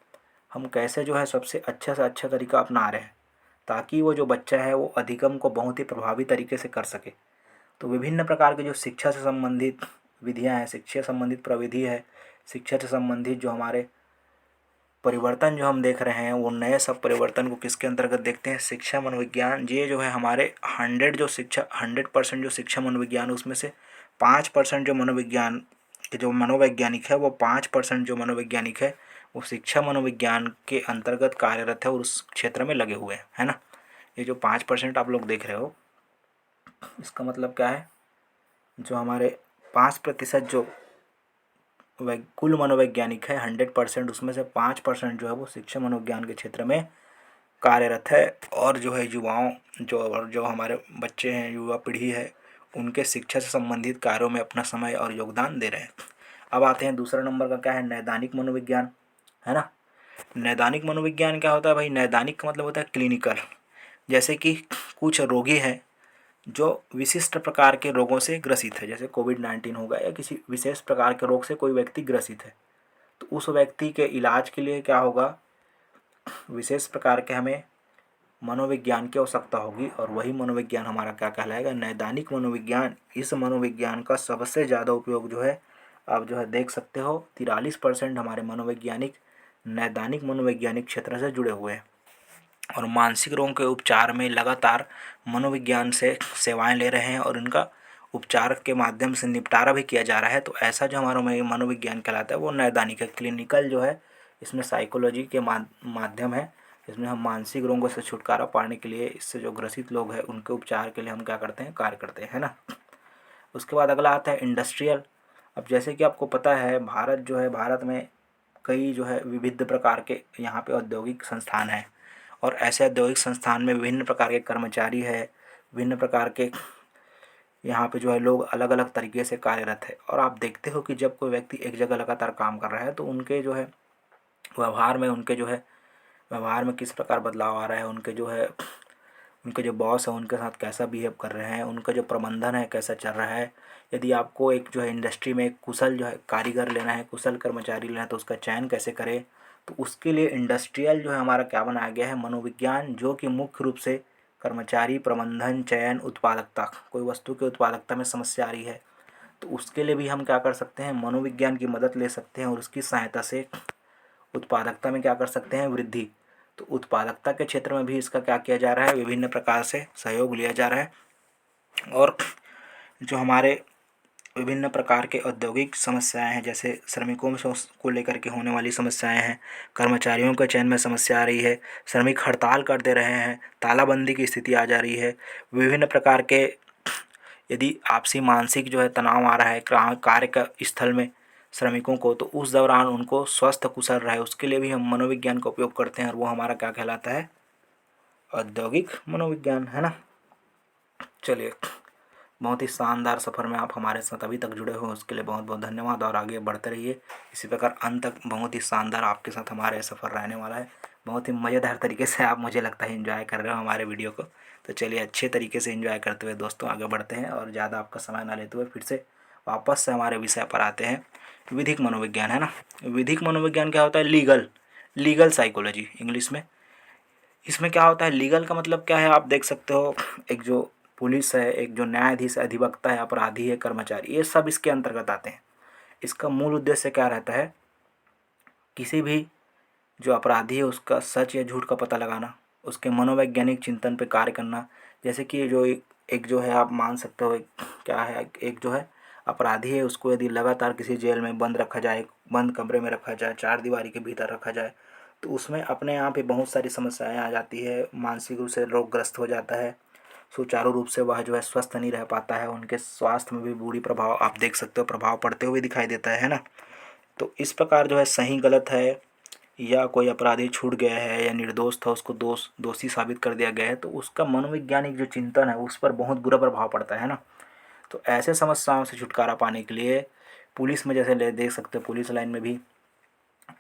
हम कैसे जो है सबसे अच्छा से अच्छा तरीका अपना रहे हैं, ताकि वो जो बच्चा है वो अधिगम को बहुत ही प्रभावी तरीके से कर सके। तो विभिन्न प्रकार के जो शिक्षा से संबंधित विधियाँ हैं, शिक्षा संबंधित प्रविधि है, शिक्षा से संबंधित जो हमारे परिवर्तन जो हम देख रहे हैं, वो नए सब परिवर्तन को किसके अंतर्गत देखते हैं, शिक्षा मनोविज्ञान। ये जो है हमारे 100% जो शिक्षा मनोविज्ञान, उसमें से 5% जो मनोविज्ञान के जो मनोवैज्ञानिक है, वो 5% जो मनोवैज्ञानिक है वो शिक्षा मनोविज्ञान के अंतर्गत कार्यरत है और उस क्षेत्र में लगे हुए हैं, है ना। ये जो 5% आप लोग देख रहे हो, इसका मतलब क्या है, जो हमारे 5% जो कुल मनोवैज्ञानिक है 100%, उसमें से 5% जो है वो शिक्षा मनोविज्ञान के क्षेत्र में कार्यरत है, और जो है युवाओं जो हमारे बच्चे हैं, युवा पीढ़ी है, उनके शिक्षा से संबंधित कार्यों में अपना समय और योगदान दे रहे हैं। अब आते हैं दूसरा नंबर का क्या है, नैदानिक मनोविज्ञान, है ना। नैदानिक मनोविज्ञान क्या होता है भाई, नैदानिक का मतलब होता है क्लिनिकल। जैसे कि कुछ रोगी हैं जो विशिष्ट प्रकार के रोगों से ग्रसित है, जैसे कोविड-19 होगा या किसी विशेष प्रकार के रोग से कोई व्यक्ति ग्रसित है, तो उस व्यक्ति के इलाज के लिए क्या होगा, विशेष प्रकार के हमें मनोविज्ञान की आवश्यकता होगी, और वही मनोविज्ञान हमारा क्या कहलाएगा, नैदानिक मनोविज्ञान। इस मनोविज्ञान का सबसे ज़्यादा उपयोग जो है आप जो है देख सकते हो 43% हमारे मनोवैज्ञानिक नैदानिक मनोवैज्ञानिक क्षेत्र से जुड़े हुए हैं, और मानसिक रोगों के उपचार में लगातार मनोविज्ञान से सेवाएं ले रहे हैं और इनका उपचार के माध्यम से निपटारा भी किया जा रहा है। तो ऐसा जो हमारा मनोविज्ञान कहलाता है वो नैदानिक है। क्लिनिकल जो है इसमें साइकोलॉजी के माध्यम है, इसमें हम मानसिक रोगों से छुटकारा पाने के लिए, इससे जो ग्रसित लोग हैं उनके उपचार के लिए हम क्या करते हैं, कार्य करते हैं, है ना। उसके बाद अगला आता है इंडस्ट्रियल। अब जैसे कि आपको पता है भारत जो है, भारत में कई जो है विविध प्रकार के यहाँ पे औद्योगिक संस्थान हैं, और ऐसे औद्योगिक संस्थान में विभिन्न प्रकार के कर्मचारी है, विभिन्न प्रकार के यहाँ पे जो है लोग अलग अलग तरीके से कार्यरत है। और आप देखते हो कि जब कोई व्यक्ति एक जगह लगातार काम कर रहा है तो उनके जो है व्यवहार में, उनके जो है व्यवहार में किस प्रकार बदलाव आ रहा है, उनके जो है उनके जो बॉस है उनके साथ कैसा बिहेव कर रहे हैं, उनका जो प्रबंधन है कैसा चल रहा है। यदि आपको एक जो है इंडस्ट्री में एक कुशल जो है कारीगर लेना है, कुशल कर्मचारी लेना है, तो उसका चयन कैसे करें, तो उसके लिए इंडस्ट्रियल जो है हमारा क्या बनाया गया है, मनोविज्ञान, जो कि मुख्य रूप से कर्मचारी प्रबंधन, चयन, उत्पादकता, कोई वस्तु की उत्पादकता में समस्या आ रही है तो उसके लिए भी हम क्या कर सकते हैं, मनोविज्ञान की मदद ले सकते हैं, और उसकी सहायता से उत्पादकता में क्या कर सकते हैं, वृद्धि। तो उत्पादकता के क्षेत्र में भी इसका क्या किया जा रहा है, विभिन्न प्रकार से सहयोग लिया जा रहा है। और जो हमारे विभिन्न प्रकार के औद्योगिक समस्याएं हैं, जैसे श्रमिकों में को लेकर के होने वाली समस्याएं हैं, कर्मचारियों के चयन में समस्या आ रही है, श्रमिक हड़ताल कर दे रहे हैं, तालाबंदी की स्थिति आ जा रही है, विभिन्न प्रकार के यदि आपसी मानसिक जो है तनाव आ रहा है कार्य का स्थल में श्रमिकों को, तो उस दौरान उनको स्वस्थ कुशल रहे उसके लिए भी हम मनोविज्ञान का उपयोग करते हैं, और वो हमारा क्या कहलाता है, औद्योगिक मनोविज्ञान, है ना। चलिए, बहुत ही शानदार सफ़र में आप हमारे साथ अभी तक जुड़े हुए उसके लिए बहुत बहुत धन्यवाद, और आगे बढ़ते रहिए इसी प्रकार अंत तक। बहुत ही शानदार आपके साथ हमारा सफ़र रहने वाला है, बहुत ही मज़ेदार तरीके से आप, मुझे लगता है, एंजॉय कर रहे हो हमारे वीडियो को। तो चलिए, अच्छे तरीके से एंजॉय करते हुए दोस्तों आगे बढ़ते हैं, और ज़्यादा आपका समय ना लेते हुए फिर से वापस से हमारे विषय पर आते हैं, विधिक मनोविज्ञान, है ना। विधिक मनोविज्ञान क्या होता है, लीगल साइकोलॉजी इंग्लिश में। इसमें क्या होता है, लीगल का मतलब क्या है, आप देख सकते हो, एक जो पुलिस है, एक जो न्यायाधीश है, अधिवक्ता है, अपराधी है, कर्मचारी, ये सब इसके अंतर्गत आते हैं। इसका मूल उद्देश्य क्या रहता है, किसी भी जो अपराधी है उसका सच या झूठ का पता लगाना, उसके मनोवैज्ञानिक चिंतन पे कार्य करना। जैसे कि जो एक जो है, आप मान सकते हो, क्या है, एक जो है अपराधी है, उसको यदि लगातार किसी जेल में बंद रखा जाए, बंद कमरे में रखा जाए, चार दीवारी के भीतर रखा जाए, तो उसमें अपने आप ही बहुत सारी समस्याएं आ जाती है, मानसिक रूप से रोगग्रस्त हो जाता है, सुचारू रूप से वह जो है स्वस्थ नहीं रह पाता है, उनके स्वास्थ्य में भी बुरी प्रभाव, आप देख सकते हो, प्रभाव पड़ते हुए दिखाई देता है ना। तो इस प्रकार जो है सही गलत है, या कोई अपराधी छूट गया है या निर्दोष था, उसको दोषी साबित कर दिया गया है, तो उसका मनोवैज्ञानिक जो चिंतन है उस पर बहुत बुरा प्रभाव पड़ता है ना। तो ऐसे समस्याओं से छुटकारा पाने के लिए पुलिस में, जैसे ले देख सकते हो, पुलिस लाइन में भी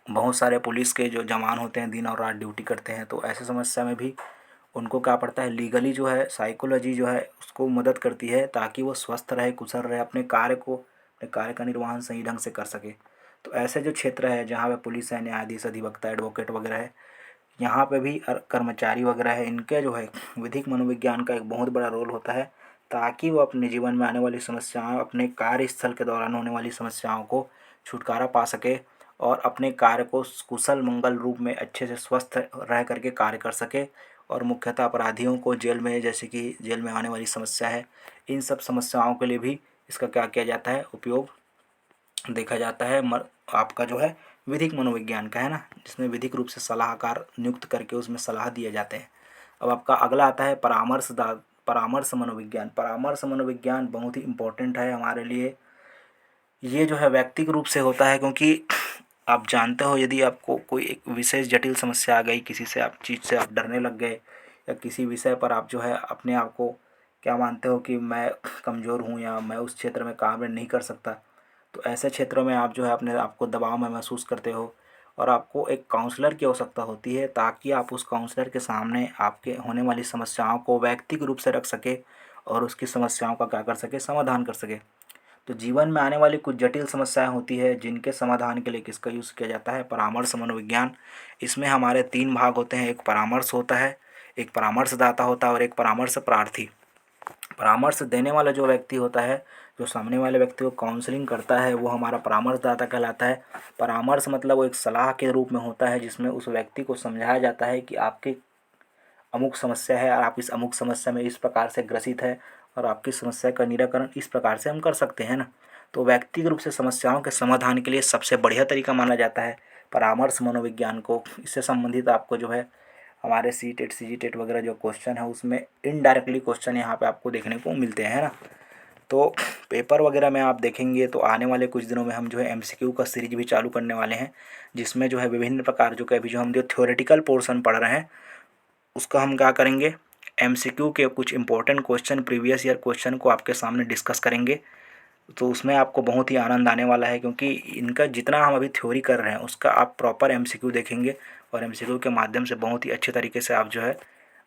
बहुत सारे पुलिस के जो जवान होते हैं दिन और रात ड्यूटी करते हैं, तो ऐसे समस्या में भी उनको क्या पड़ता है, लीगली जो है साइकोलॉजी जो है उसको मदद करती है, ताकि वो स्वस्थ रहे, कुशल रहे, अपने कार्य का निर्वहन सही ढंग से कर सके। तो ऐसे जो क्षेत्र है जहाँ पे पुलिस है, न्यायाधीश, अधिवक्ता, एडवोकेट वगैरह है, यहाँ पे भी कर्मचारी वगैरह है, इनके जो है विधिक मनोविज्ञान का एक बहुत बड़ा रोल होता है, ताकि वो अपने जीवन में आने वाली समस्याओं, अपने कार्यस्थल के दौरान होने वाली समस्याओं को छुटकारा पा सके, और अपने कार्य को कुशल मंगल रूप में अच्छे से स्वस्थ रह करके कार्य कर सके। और मुख्यतः अपराधियों को जेल में, जैसे कि जेल में आने वाली समस्या है, इन सब समस्याओं के लिए भी इसका क्या किया जाता है, उपयोग देखा जाता है। आपका जो है विधिक मनोविज्ञान का, है ना, जिसमें विधिक रूप से सलाहकार नियुक्त करके उसमें सलाह दिए जाते हैं। अब आपका अगला आता है परामर्श मनोविज्ञान। परामर्श मनोविज्ञान बहुत ही इम्पोर्टेंट है हमारे लिए। ये जो है व्यक्तिगत रूप से होता है, क्योंकि आप जानते हो, यदि आपको कोई एक विशेष जटिल समस्या आ गई, किसी से आप चीज़ से आप डरने लग गए, या किसी विषय पर आप जो है अपने आप को क्या मानते हो कि मैं कमज़ोर हूँ, या मैं उस क्षेत्र में काम नहीं कर सकता, तो ऐसे क्षेत्रों में आप जो है अपने आप को दबाव में महसूस करते हो, और आपको एक काउंसलर की आवश्यकता होती है, ताकि आप उस काउंसलर के सामने आपके होने वाली समस्याओं को व्यक्तिगत रूप से रख सके, और उसकी समस्याओं का क्या कर सके, समाधान कर सके। तो जीवन में आने वाली कुछ जटिल समस्याएं होती है जिनके समाधान के लिए किसका यूज़ किया जाता है? परामर्श मनोविज्ञान। इसमें हमारे 3 भाग होते हैं, एक परामर्श होता है, एक परामर्शदाता होता है और एक परामर्श प्रार्थी। परामर्श देने वाला जो व्यक्ति होता है, जो सामने वाले व्यक्ति को काउंसलिंग करता है, वो हमारा परामर्शदाता कहलाता है। परामर्श मतलब वो एक सलाह के रूप में होता है जिसमें उस व्यक्ति को समझाया जाता है कि आपकी अमुक समस्या है और आप इस अमुक समस्या में इस प्रकार से ग्रसित है और आपकी समस्या का निराकरण इस प्रकार से हम कर सकते हैं ना। तो व्यक्तिगत रूप से समस्याओं के समाधान के लिए सबसे बढ़िया तरीका माना जाता है परामर्श मनोविज्ञान को। इससे संबंधित आपको जो है हमारे सी टेट सी जी टेट वगैरह जो क्वेश्चन है उसमें इनडायरेक्टली क्वेश्चन यहाँ पे आपको देखने को मिलते हैं ना। तो पेपर वगैरह में आप देखेंगे तो आने वाले कुछ दिनों में हम जो है एमसीक्यू का सीरीज भी चालू करने वाले हैं, जिसमें जो है विभिन्न प्रकार जो कि अभी जो हम जो थ्योरेटिकल पोर्शन पढ़ रहे हैं उसका हम क्या करेंगे, एमसीक्यू के कुछ important question previous year question को आपके सामने डिस्कस करेंगे। तो उसमें आपको बहुत ही आनंद आने वाला है क्योंकि इनका जितना हम अभी थ्योरी कर रहे हैं उसका आप प्रॉपर एमसीक्यू देखेंगे और एमसीक्यू के माध्यम से बहुत ही अच्छे तरीके से आप जो है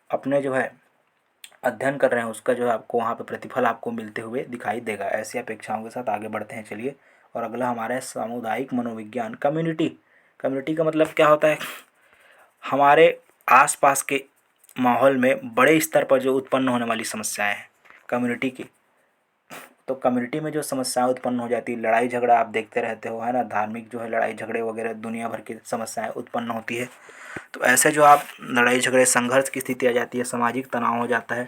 अपने जो है अध्ययन कर रहे हैं उसका जो है आपको वहाँ पे प्रतिफल आपको मिलते हुए दिखाई देगा। ऐसी अपेक्षाओं के साथ आगे बढ़ते हैं। चलिए, और अगला हमारा है सामुदायिक मनोविज्ञान। कम्युनिटी। कम्युनिटी का मतलब क्या होता है? हमारे आसपास के माहौल में बड़े स्तर पर जो उत्पन्न होने वाली समस्याएं हैं कम्युनिटी की। तो कम्युनिटी में जो समस्याएं उत्पन्न हो जाती है, लड़ाई झगड़ा आप देखते रहते हो, है ना, धार्मिक जो है लड़ाई झगड़े वगैरह दुनिया भर की समस्याएं उत्पन्न होती है। तो ऐसे जो आप लड़ाई झगड़े संघर्ष की स्थिति आ जाती है, सामाजिक तनाव हो जाता है,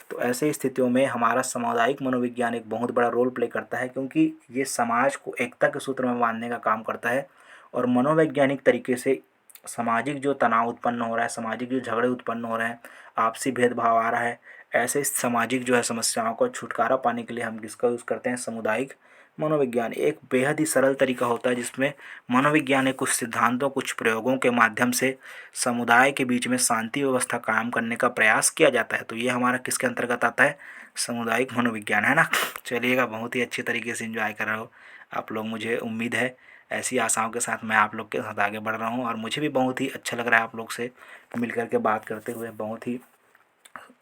तो ऐसे स्थितियों में हमारा सामुदायिक मनोविज्ञान एक बहुत बड़ा रोल प्ले करता है क्योंकि ये समाज को एकता के सूत्र में बांधने का काम करता है। और मनोवैज्ञानिक तरीके से सामाजिक जो तनाव उत्पन्न हो रहा है, सामाजिक जो झगड़े उत्पन्न हो रहे हैं, आपसी भेदभाव आ रहा है, ऐसे सामाजिक जो है समस्याओं को छुटकारा पाने के लिए हम किसका यूज़ करते हैं? सामुदायिक मनोविज्ञान। एक बेहद ही सरल तरीका होता है जिसमें मनोविज्ञान के कुछ सिद्धांतों कुछ प्रयोगों के माध्यम से समुदाय के बीच में शांति व्यवस्था कायम करने का प्रयास किया जाता है। तो ये हमारा किसके अंतर्गत आता है? सामुदायिक मनोविज्ञान, है ना। चलिएगा, बहुत ही अच्छी तरीके से एंजॉय कर रहे हो आप लोग, मुझे उम्मीद है। ऐसी आशाओं के साथ मैं आप लोग के साथ आगे बढ़ रहा हूँ और मुझे भी बहुत ही अच्छा लग रहा है आप लोग से मिल कर के बात करते हुए। बहुत ही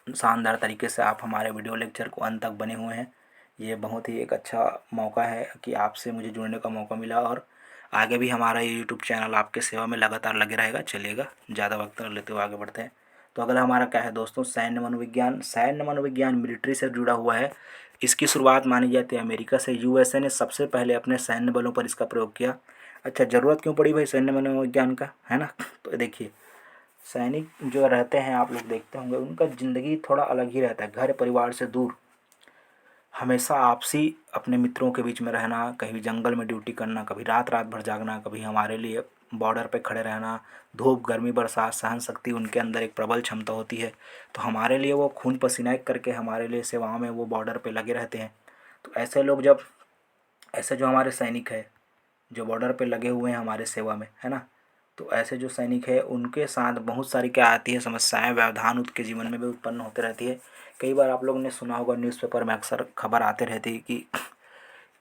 शानदार तरीके से आप हमारे वीडियो लेक्चर को अंत तक बने हुए हैं। ये बहुत ही एक अच्छा मौका है कि आपसे मुझे जुड़ने का मौका मिला और आगे भी हमारा ये यूट्यूब चैनल आपके सेवा में लगातार लगे रहेगा। चलिएगा, ज़्यादा वक्त न लेते हुए आगे बढ़ते हैं। तो अगला हमारा क्या है दोस्तों? सैन्य मनोविज्ञान। सैन्य मनोविज्ञान मिलिट्री से जुड़ा हुआ है। इसकी शुरुआत मानी जाती है अमेरिका से। यूएसए ने सबसे पहले अपने सैन्य बलों पर इसका प्रयोग किया। अच्छा, ज़रूरत क्यों पड़ी भाई सैन्य मनोविज्ञान का, है ना। तो देखिए, सैनिक जो रहते हैं आप लोग देखते होंगे उनका ज़िंदगी थोड़ा अलग ही रहता है, घर परिवार से दूर, हमेशा आपसी अपने मित्रों के बीच में रहना, कहीं जंगल में ड्यूटी करना, कभी रात रात भर जागना, कभी हमारे लिए बॉर्डर पे खड़े रहना, धूप गर्मी बरसात सहन शक्ति उनके अंदर एक प्रबल क्षमता होती है। तो हमारे लिए वो खून पसीना एक करके हमारे लिए सेवाओं में वो बॉर्डर पे लगे रहते हैं। तो ऐसे लोग जब ऐसे जो हमारे सैनिक है जो बॉर्डर पे लगे हुए हैं हमारे सेवा में, है ना, तो ऐसे जो सैनिक है उनके साथ बहुत सारी क्या आती है समस्याएं, व्यवधान उनके जीवन में भी उत्पन्न होते रहती है। कई बार आप लोगों ने सुना होगा, न्यूज़पेपर में अक्सर खबर आते रहती है कि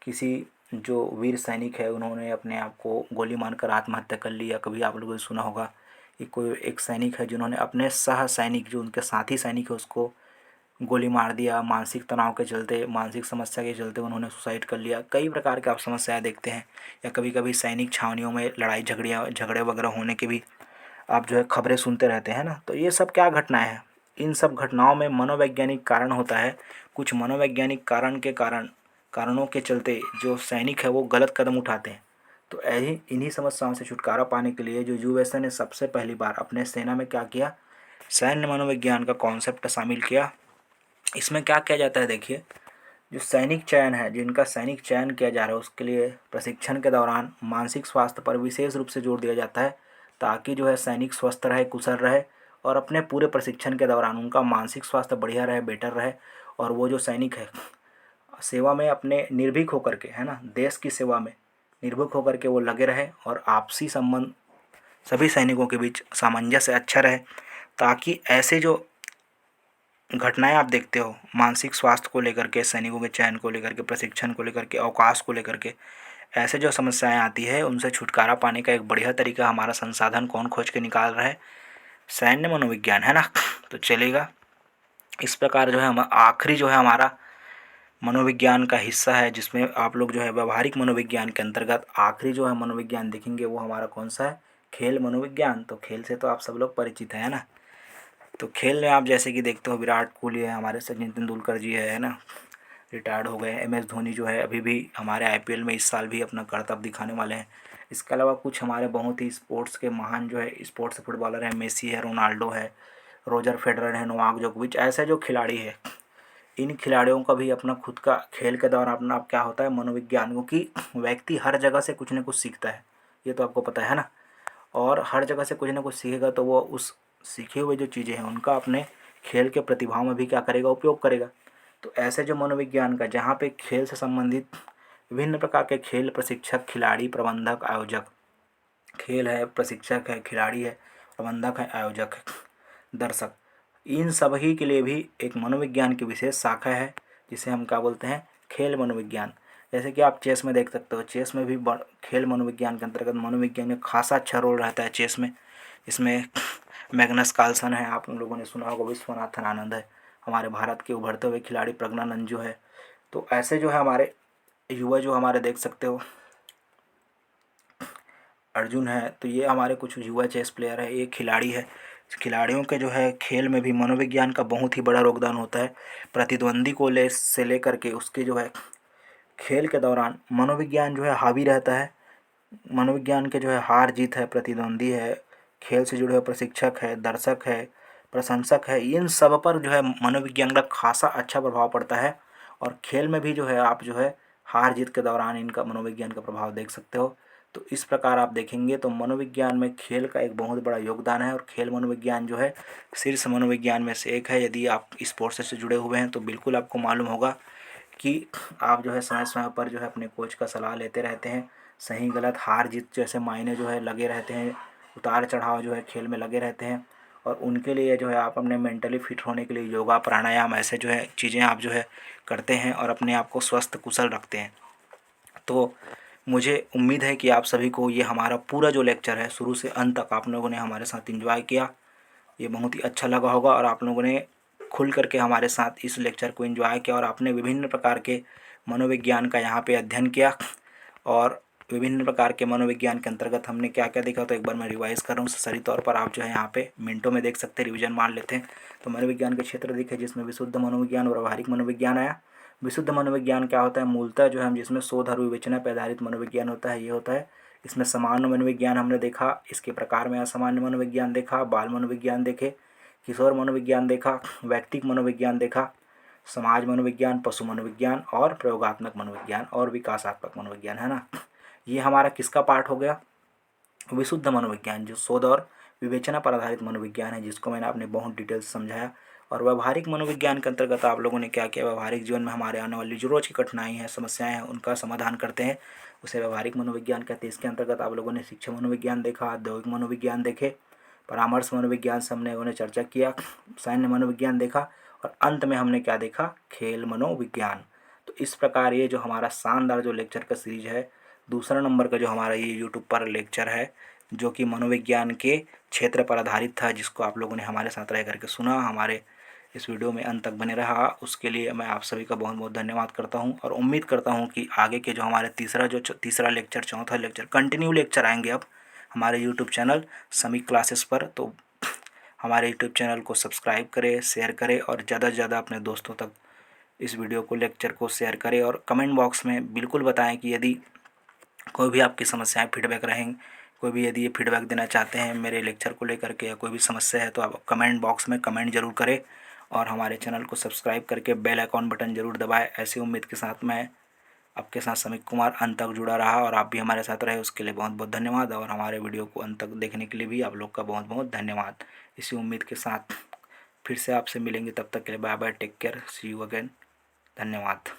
किसी जो वीर सैनिक है उन्होंने अपने आप को गोली मारकर आत्महत्या कर ली। या कभी आप लोगों ने सुना होगा कि कोई एक सैनिक है जिन्होंने अपने सह सैनिक जो उनके साथी सैनिक है उसको गोली मार दिया, मानसिक तनाव के चलते, मानसिक समस्या के चलते उन्होंने सुसाइड कर लिया। कई प्रकार के आप समस्याएं देखते हैं। या कभी कभी सैनिक छावनियों में लड़ाई झगड़े वगैरह होने की भी आप जो है खबरें सुनते रहते हैं ना। तो ये सब क्या घटनाएं हैं? इन सब घटनाओं में मनोवैज्ञानिक कारण होता है। कुछ मनोवैज्ञानिक कारणों के चलते जो सैनिक है वो गलत कदम उठाते हैं। तो यही इन्हीं समस्याओं से छुटकारा पाने के लिए जो यूएसए ने सबसे पहली बार अपने सेना में क्या किया? सैन्य मनोविज्ञान का कॉन्सेप्ट शामिल किया। इसमें क्या किया जाता है? देखिए, जो सैनिक चयन है, जिनका सैनिक चयन किया जा रहा है उसके लिए प्रशिक्षण के दौरान मानसिक स्वास्थ्य पर विशेष रूप से जोर दिया जाता है ताकि जो है सैनिक स्वस्थ रहे, कुशल रहे और अपने पूरे प्रशिक्षण के दौरान उनका मानसिक स्वास्थ्य बढ़िया रहे, बेटर रहे। और वो जो सैनिक है सेवा में अपने निर्भीक होकर के, है ना, देश की सेवा में निर्भीक होकर के वो लगे रहे और आपसी संबंध सभी सैनिकों के बीच सामंजस्य अच्छा रहे, ताकि ऐसे जो घटनाएं आप देखते हो मानसिक स्वास्थ्य को लेकर के, सैनिकों के चयन को लेकर के, प्रशिक्षण को लेकर के, अवकाश को लेकर के, ऐसे जो समस्याएं आती है उनसे छुटकारा पाने का एक बढ़िया तरीका हमारा संसाधन कौन खोज के निकाल रहा है? सैन्य मनोविज्ञान, है ना। तो चलेगा, इस प्रकार जो है हम आखिरी जो है हमारा मनोविज्ञान का हिस्सा है, जिसमें आप लोग जो है व्यवहारिक मनोविज्ञान के अंतर्गत आखिरी जो है मनोविज्ञान देखेंगे वो हमारा कौन सा है, खेल मनोविज्ञान। तो खेल से तो आप सब लोग परिचित हैं, है ना। तो खेल में आप जैसे कि देखते हो विराट कोहली है, हमारे सचिन तेंदुलकर जी है ना, रिटायर्ड हो गए। MS धोनी जो है अभी भी हमारे IPL में इस साल भी अपना करतब दिखाने वाले हैं। इसके अलावा कुछ हमारे बहुत ही स्पोर्ट्स के महान जो है स्पोर्ट्स फुटबॉलर हैं, मेसी है, रोनाल्डो है, रोजर फेडरर है, नोवाक जोकोविच, ऐसे जो खिलाड़ी है, इन खिलाड़ियों का भी अपना खुद का खेल के दौरान अपना क्या होता है मनोविज्ञान, क्योंकि व्यक्ति हर जगह से कुछ न कुछ सीखता है, ये तो आपको पता है ना। और हर जगह से कुछ ना कुछ सीखेगा तो वो उस सीखे हुए जो चीज़ें हैं उनका अपने खेल के प्रतिभाव में भी क्या करेगा, उपयोग करेगा। तो ऐसे जो मनोविज्ञान का जहाँ पे खेल से संबंधित विभिन्न प्रकार के खेल प्रशिक्षक, खिलाड़ी, प्रबंधक, आयोजक, खेल है, प्रशिक्षक है, खिलाड़ी है, प्रबंधक है, आयोजक है, दर्शक, इन सभी के लिए भी एक मनोविज्ञान की विशेष शाखा है, जिसे हम क्या बोलते हैं, खेल मनोविज्ञान। जैसे कि आप चेस में देख सकते हो, चेस में भी खेल मनोविज्ञान के अंतर्गत मनोविज्ञान में खासा अच्छा रोल रहता है चेस में। इसमें मैग्नस कार्लसन है, आप लोगों ने सुना होगा, विश्वनाथन आनंद है, हमारे भारत के उभरते हुए खिलाड़ी प्रज्ञानंद जो है। तो ऐसे जो है हमारे युवा जो हमारे देख सकते हो अर्जुन है, तो ये हमारे कुछ युवा चेस प्लेयर है, ये खिलाड़ी है। खिलाड़ियों के जो है खेल में भी मनोविज्ञान का बहुत ही बड़ा योगदान होता है। प्रतिद्वंदी को लेकर के उसके जो है खेल के दौरान मनोविज्ञान जो है हावी रहता है। मनोविज्ञान के जो है हार जीत है, प्रतिद्वंदी है, खेल से जुड़े हुए प्रशिक्षक है, दर्शक है, प्रशंसक है, इन सब पर जो है मनोविज्ञान का खासा अच्छा प्रभाव पड़ता है। और खेल में भी जो है आप जो है हार जीत के दौरान इनका मनोविज्ञान का प्रभाव देख सकते हो। तो इस प्रकार आप देखेंगे तो मनोविज्ञान में खेल का एक बहुत बड़ा योगदान है। और खेल मनोविज्ञान जो है शीर्ष मनोविज्ञान में से एक है। यदि आप स्पोर्ट्स से जुड़े हुए हैं तो बिल्कुल आपको मालूम होगा कि आप जो है समय समय पर जो है अपने कोच का सलाह लेते रहते हैं। सही गलत हार जीत जैसे मायने जो है लगे रहते हैं, उतार चढ़ाव जो है खेल में लगे रहते हैं। और उनके लिए जो है आप अपने मेंटली फिट होने के लिए योगा, प्राणायाम, ऐसे जो है चीज़ें आप जो है करते हैं और अपने आप को स्वस्थ कुशल रखते हैं। तो मुझे उम्मीद है कि आप सभी को ये हमारा पूरा जो लेक्चर है शुरू से अंत तक आप लोगों ने हमारे साथ एंजॉय किया, ये बहुत ही अच्छा लगा होगा। और आप लोगों ने खुल करके हमारे साथ इस लेक्चर को एंजॉय किया और आपने विभिन्न प्रकार के मनोविज्ञान का यहाँ पे अध्ययन किया। और विभिन्न प्रकार के मनोविज्ञान के अंतर्गत हमने क्या क्या देखा, तो एक बार मैं रिवाइज़ कर रहा हूँ सही तौर पर, आप जो है यहाँ पे मिनटों में देख सकते हैं, रिवीजन मान लेते हैं। तो मनोविज्ञान के क्षेत्र दिखे जिसमें विशुद्ध मनोविज्ञान और व्यवहारिक मनोविज्ञान आया। विशुद्ध मनोविज्ञान क्या होता है, मूलतः जो है जिसमें शोध और विवेचना पर आधारित मनोविज्ञान होता है, ये होता है। इसमें सामान्य मनोविज्ञान हमने देखा, इसके प्रकार में असामान्य मनोविज्ञान देखा, बाल मनोविज्ञान देखे, किशोर मनोविज्ञान देखा, व्यक्तिक मनोविज्ञान देखा, समाज मनोविज्ञान, पशु मनोविज्ञान और प्रयोगात्मक मनोविज्ञान और विकासात्मक मनोविज्ञान, है ना। ये हमारा किसका पार्ट हो गया, विशुद्ध मनोविज्ञान, जो शोध और विवेचना पर आधारित मनोविज्ञान है, जिसको मैंने आपने बहुत डिटेल से समझाया। और व्यवहारिक मनोविज्ञान के अंतर्गत आप लोगों ने क्या किया, व्यवहारिक जीवन में हमारे आने वाली जो रोज की कठिनाई है, समस्याएं हैं, उनका समाधान करते हैं, उसे व्यवहारिक मनोविज्ञान कहते हैं। इसके अंतर्गत आप लोगों ने शिक्षा मनोविज्ञान देखा, औद्योगिक मनोविज्ञान देखे, परामर्श मनोविज्ञान से हमने उन्हें चर्चा किया, सैन्य मनोविज्ञान देखा, और अंत में हमने क्या देखा, खेल मनोविज्ञान। तो इस प्रकार ये जो हमारा शानदार जो लेक्चर का सीरीज है, दूसरा नंबर का जो हमारा ये यूट्यूब पर लेक्चर है, जो कि मनोविज्ञान के क्षेत्र पर आधारित था, जिसको आप लोगों ने हमारे साथ रह करके सुना, हमारे इस वीडियो में अंत तक बने रहा, उसके लिए मैं आप सभी का बहुत बहुत धन्यवाद करता हूं। और उम्मीद करता हूं कि आगे के जो हमारे तीसरा लेक्चर, चौथा लेक्चर, कंटिन्यू लेक्चर आएंगे अब हमारे यूट्यूब चैनल समीक क्लासेस पर। तो हमारे यूट्यूब चैनल को सब्सक्राइब करें, शेयर करें और ज़्यादा से ज़्यादा अपने दोस्तों तक इस वीडियो को, लेक्चर को शेयर करें। और कमेंट बॉक्स में बिल्कुल बताएं कि यदि कोई भी आपकी समस्याएं, फीडबैक रहें, कोई भी यदि ये फीडबैक देना चाहते हैं मेरे लेक्चर को लेकर के, या कोई भी समस्या है, तो आप कमेंट बॉक्स में कमेंट जरूर करें। और हमारे चैनल को सब्सक्राइब करके बेल आइकॉन बटन जरूर दबाएं। ऐसी उम्मीद के साथ मैं आपके साथ समीक कुमार अंत तक जुड़ा रहा, और आप भी हमारे साथ रहे, उसके लिए बहुत बहुत धन्यवाद। और हमारे वीडियो को अंत तक देखने के लिए भी आप लोग का बहुत बहुत धन्यवाद। इसी उम्मीद के साथ फिर से आपसे मिलेंगे, तब तक के लिए bye bye, take care, see you again, धन्यवाद।